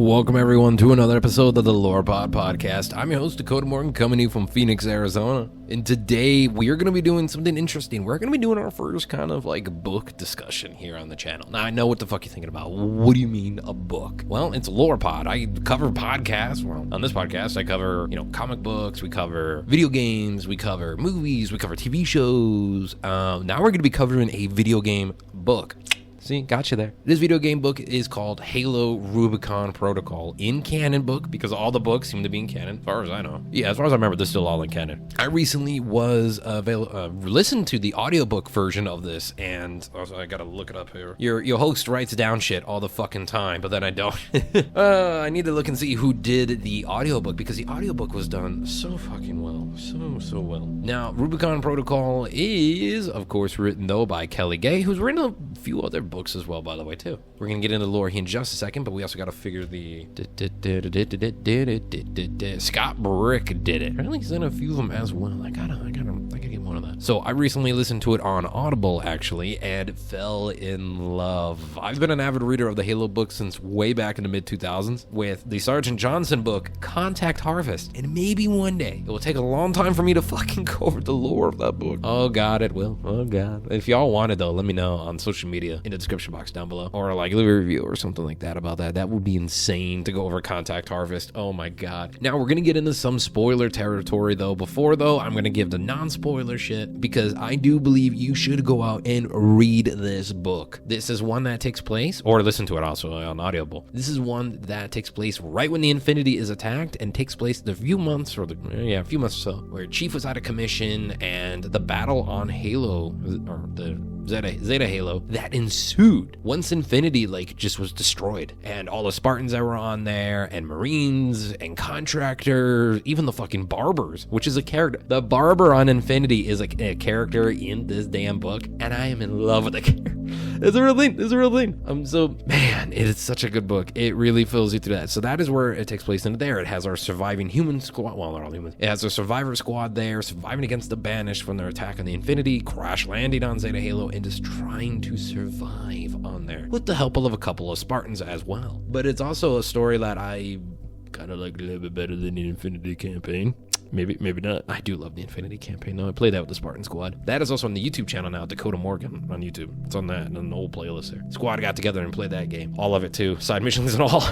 Welcome everyone to another episode of the Lore Pod Podcast. I'm your host Dakota Morgan, coming to you from Phoenix, Arizona. And today we are going to be doing something interesting. We're going to be doing our first kind of like book discussion here on the channel. Now I know what the fuck you're thinking about. What do you mean a book? Well, it's Lore Pod. I cover podcasts. Well, on this podcast I cover, comic books, we cover video games, we cover movies, we cover TV shows. Now we're going to be covering a video game book. See, got you there. This video game book is called Halo Rubicon Protocol in canon book, because all the books seem to be in canon, as far as I know. Yeah, as far as I remember, they're still all in canon. I recently was listened to the audiobook version of this, and also I gotta look it up here. Your host writes down shit all the fucking time, but then I don't. I need to look and see who did the audiobook, because the audiobook was done so fucking well. So well. Now, Rubicon Protocol is, of course, written, though, by Kelly Gay, who's written a few other books as well, by the way, too. We're gonna get into the lore here in just a second, but we also gotta figure the Scott Brick did it. Apparently he's in a few of them as well. I gotta get one of that. So I recently listened to it on Audible, actually, and fell in love. I've been an avid reader of the Halo books since way back in the mid-2000s, with the Sergeant Johnson book, Contact Harvest, and maybe one day it will take a long time for me to fucking go over the lore of that book. Oh god, it will. Oh god. If y'all want it, though, let me know on social media in the description box down below, or like leave a review or something like that about that. That would be insane to go over Contact Harvest. Oh my god. Now we're gonna get into some spoiler territory, though. Before I'm gonna give the non-spoiler shit, because I do believe you should go out and read this book. This is one that takes place, or listen to it also on Audible. This is one that takes place right when the Infinity is attacked, and takes place a few months or so, where Chief was out of commission, and the battle on Halo, or the Zeta Halo, that ensued once Infinity just was destroyed, and all the Spartans that were on there, and Marines and contractors, even the fucking barbers, which is a character. The barber on Infinity is a character in this damn book, and I am in love with the character. It's a real thing. Man, it is such a good book. It really fills you through that. So that is where it takes place in there. It has our surviving human squad. Well, not all humans. It has a survivor squad there, surviving against the Banished from their attack on the Infinity, crash landing on Zeta Halo, and just trying to survive on there, with the help of a couple of Spartans as well. But it's also a story that I kind of like a little bit better than the Infinity campaign. Maybe not. I do love the Infinity campaign, though. I played that with the Spartan Squad. That is also on the YouTube channel now, Dakota Morgan on YouTube. It's on that, and an old playlist there. Squad got together and played that game. All of it, too. Side missions and all.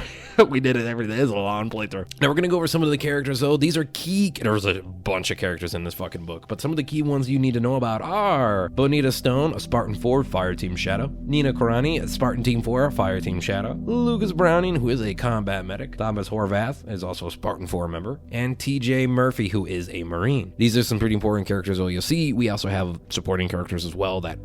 We did it every day. It's a long playthrough. Now, we're going to go over some of the characters, though. These are key. There's a bunch of characters in this fucking book, but some of the key ones you need to know about are Bonita Stone, a Spartan 4, Fire Team Shadow. Nina Karani, a Spartan Team 4, Fire Team Shadow. Lucas Browning, who is a combat medic. Thomas Horvath is also a Spartan 4 member. And TJ Murphy, who is a Marine. These are some pretty important characters. You'll see we also have supporting characters as well that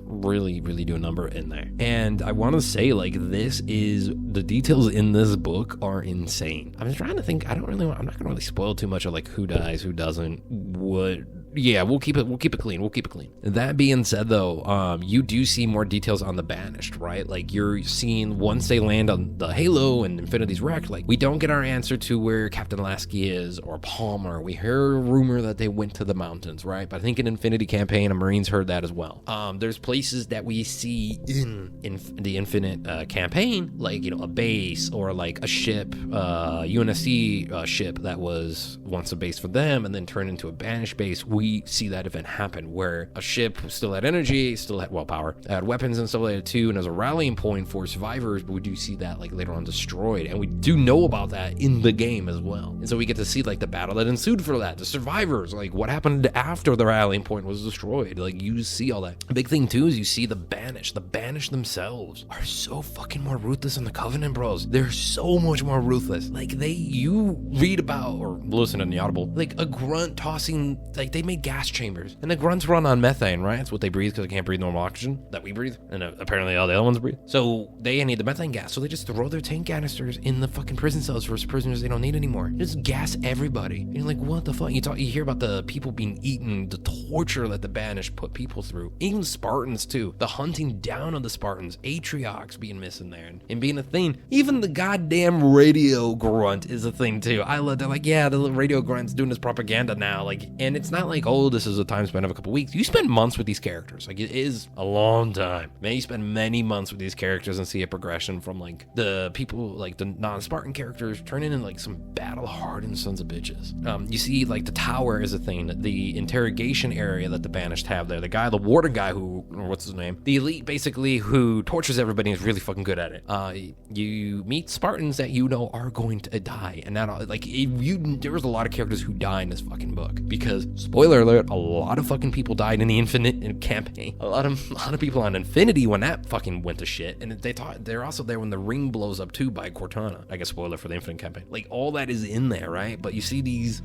really do a number in there. And I want to say, the details in this book are insane. I'm just trying to think. I'm not gonna really spoil too much of who dies, who doesn't, what. Yeah, we'll keep it clean. That being said, though, you do see more details on the Banished, right? You're seeing once they land on the Halo and Infinity's wrecked, we don't get our answer to where Captain Lasky is or Palmer. We hear a rumor that they went to the mountains, right? But I think in Infinity campaign, a Marines heard that as well. There's places that we see in the Infinite campaign, a base or a ship, UNSC ship that was once a base for them and then turned into a Banished base. We see that event happen where a ship still had energy, still had power, had weapons and stuff like that too, and as a rallying point for survivors. But we do see that later on destroyed, and we do know about that in the game as well. And so we get to see the battle that ensued for that, the survivors, what happened after the rallying point was destroyed. You see all that. The big thing too is you see the Banished. The Banished themselves are so fucking more ruthless than the Covenant bros. They're so much more ruthless. You read about or listen in the Audible, a grunt tossing, they made gas chambers, and the grunts run on methane, right? That's what they breathe, because they can't breathe normal oxygen that we breathe, and apparently all the other ones breathe. So they need the methane gas, so they just throw their tank canisters in the fucking prison cells for prisoners they don't need anymore. Just gas everybody. And you're what the fuck? You hear about the people being eaten, the torture that the Banished put people through, even Spartans too, the hunting down of the Spartans, Atriox being missing there and being a thing. Even the goddamn radio grunt is a thing too. I love that. The radio grunt's doing this propaganda now, and it's not like, oh, this is a time span of a couple weeks. You spend months with these characters. Like, it is a long time. Man, you spend many months with these characters and see a progression from like the people, like the non-Spartan characters turning into like some battle-hardened sons of bitches. You see like the tower is a thing, the interrogation area that the Banished have there. The guy, the warden guy who, or what's his name? The elite basically who tortures everybody and is really fucking good at it. You meet Spartans that you know are going to die. And that, like, there was a lot of characters who die in this fucking book. Because, spoiler alert, a lot of fucking people died in the Infinite campaign. A lot of people on Infinity when that fucking went to shit. And they're also there when the ring blows up too by Cortana. I guess spoiler for the Infinite campaign. Like, all that is in there, right? But you see these...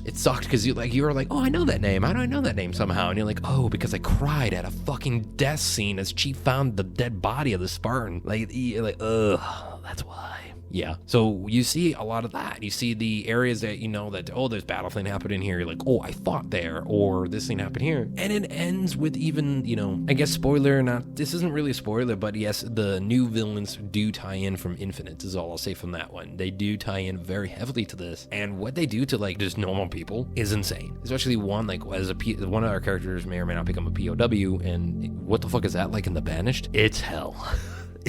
It sucked because you were like, oh, I know that name. How do I know that name somehow? And you're like, oh, because I cried at a fucking death scene as Chief found the dead body of the Spartan. Like, you're like, ugh, that's why. Yeah. So you see a lot of that. You see the areas that you know that, oh, there's battle thing happening here. You're like, oh, I fought there, or this thing happened here. And it ends with even, you know, I guess spoiler, this isn't really a spoiler, but yes, the new villains do tie in from Infinite is all I'll say from that one. They do tie in very heavily to this. And what they do to like just normal people is insane. Especially one, like one of our characters may or may not become a POW. And what the fuck is that like in the Banished? It's hell.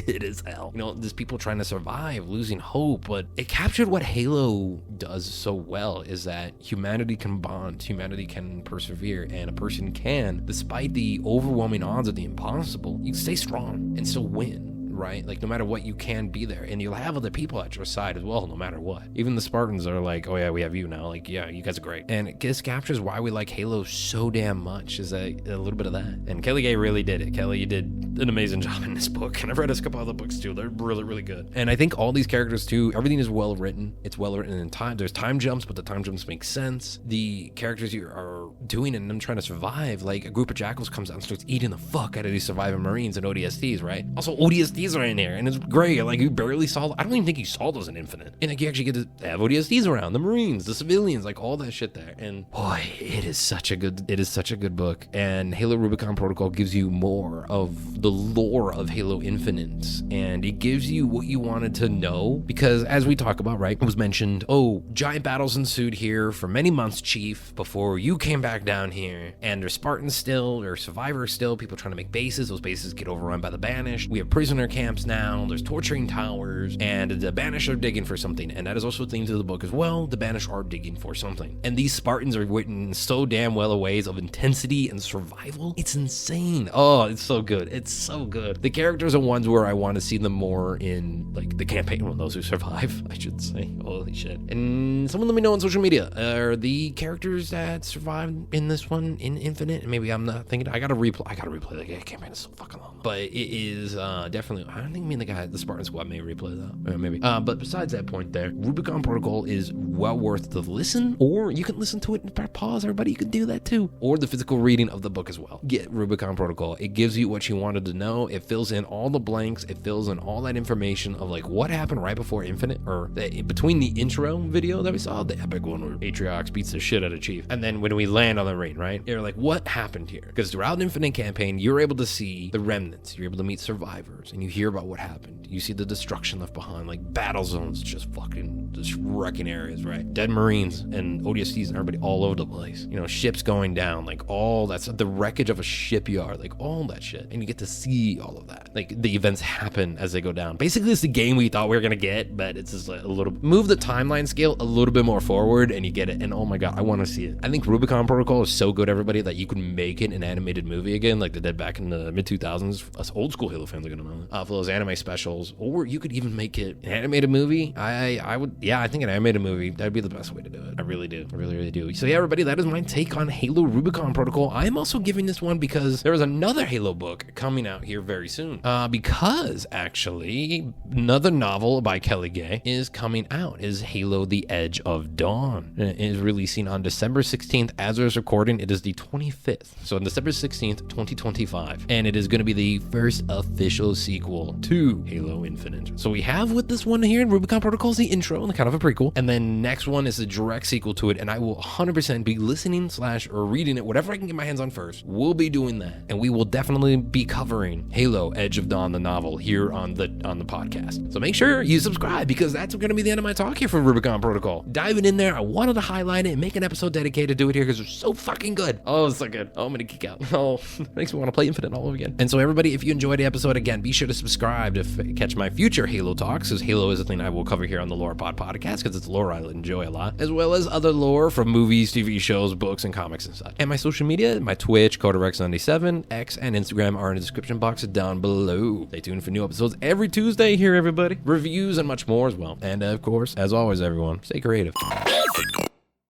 It is hell. You know, there's people trying to survive, losing hope, but it captured what Halo does so well, is that humanity can bond, humanity can persevere, and a person can, despite the overwhelming odds of the impossible, you can stay strong and still win. Right? Like, no matter what, you can be there, and you'll have other people at your side as well, no matter what. Even the Spartans are like, oh yeah, we have you now. Like, yeah, you guys are great. And it just captures why we like Halo so damn much, is a little bit of that. And Kelly Gay really did it. Kelly, you did an amazing job in this book, and I've read a couple other books too. They're really, really good. And I think all these characters too, everything is well written. It's well written in time. There's time jumps, but the time jumps make sense. The characters you are doing and them trying to survive, like a group of jackals comes out and starts eating the fuck out of these surviving Marines and ODSTs, right? Also, ODSTs are in here, and it's great. Like, you barely saw, I don't even think you saw those in Infinite. And like, you actually get to have ODSTs around, the Marines, the civilians, like all that shit there. And boy, it is such a good book. And Halo Rubicon Protocol gives you more of the lore of Halo Infinite, and it gives you what you wanted to know, because as we talk about, right, it was mentioned, oh, giant battles ensued here for many months, Chief, before you came back down here, and there's Spartans still, there's survivors still, people trying to make bases, those bases get overrun by the Banished, we have prisoner camps now, there's torturing towers, and the Banished are digging for something, and that is also a theme to the book as well. The Banished are digging for something, and these Spartans are written so damn well ways of intensity and survival. It's insane. Oh, it's so good. It's so good. The characters are ones where I want to see them more in like the campaign, well, those who survive, I should say. Holy shit. And someone let me know on social media, are the characters that survived in this one in Infinite? And maybe I'm not thinking, I gotta replay the campaign. It's so fucking long, but it is definitely, I don't think me and the Spartan Squad may replay that, maybe. But besides that point there, Rubicon Protocol is well worth the listen, or you can listen to it and pause, everybody, you can do that too, or the physical reading of the book as well. Get Rubicon Protocol. It gives you what you wanted to know. It fills in all the blanks. It fills in all that information of like what happened right before Infinite, or between the intro video that we saw, the epic one where Atriox beats the shit out of Chief, and then when we land on the ring, right, you're like, what happened here? Because throughout the Infinite campaign, you're able to see the remnants, you're able to meet survivors, and you hear about what happened. You see the destruction left behind, like battle zones, just wrecking areas, right? Dead Marines and ODSTs and everybody all over the place. You know, ships going down, like all that's the wreckage of a shipyard, like all that shit. And you get to see all of that. Like the events happen as they go down. Basically, it's the game we thought we were gonna get, but it's just like a little move the timeline scale a little bit more forward, and you get it. And oh my god, I want to see it. I think Rubicon Protocol is so good, everybody, that you can make it an animated movie again, like they did back in the mid 2000s. Us old school Halo fans are gonna know that. For those anime specials, or you could even make it an animated movie. I would, yeah, I think an animated movie, that'd be the best way to do it. I really do. I really, really do. So yeah, everybody, that is my take on Halo Rubicon Protocol. I'm also giving this one because there is another Halo book coming out here very soon. Because actually, another novel by Kelly Gay is coming out, is Halo The Edge of Dawn. It is releasing on December 16th. As I was recording, it is the 25th. So on December 16th, 2025. And it is going to be the first official sequel to Halo Infinite. So we have with this one here in Rubicon Protocol's the intro and kind of a prequel, and then next one is a direct sequel to it, and I will 100% be listening / or reading it, whatever I can get my hands on first. We'll be doing that, and we will definitely be covering Halo Edge of Dawn, the novel, here on the podcast. So make sure you subscribe, because that's going to be the end of my talk here for Rubicon Protocol. Diving in there, I wanted to highlight it and make an episode dedicated to it here because it's so fucking good. Oh, it's so good. Oh, I'm gonna geek out. Oh, makes me want to play Infinite all over again. And so everybody, if you enjoyed the episode, again, be sure to subscribe to catch my future Halo talks, because Halo is a thing I will cover here on the Lore Pod podcast, because it's lore I enjoy a lot, as well as other lore from movies, TV shows, books, and comics and such. And my social media, my Twitch, CoderX97, X, and Instagram are in the description box down below. Stay tuned for new episodes every Tuesday here, everybody. Reviews and much more as well. And of course, as always, everyone, stay creative.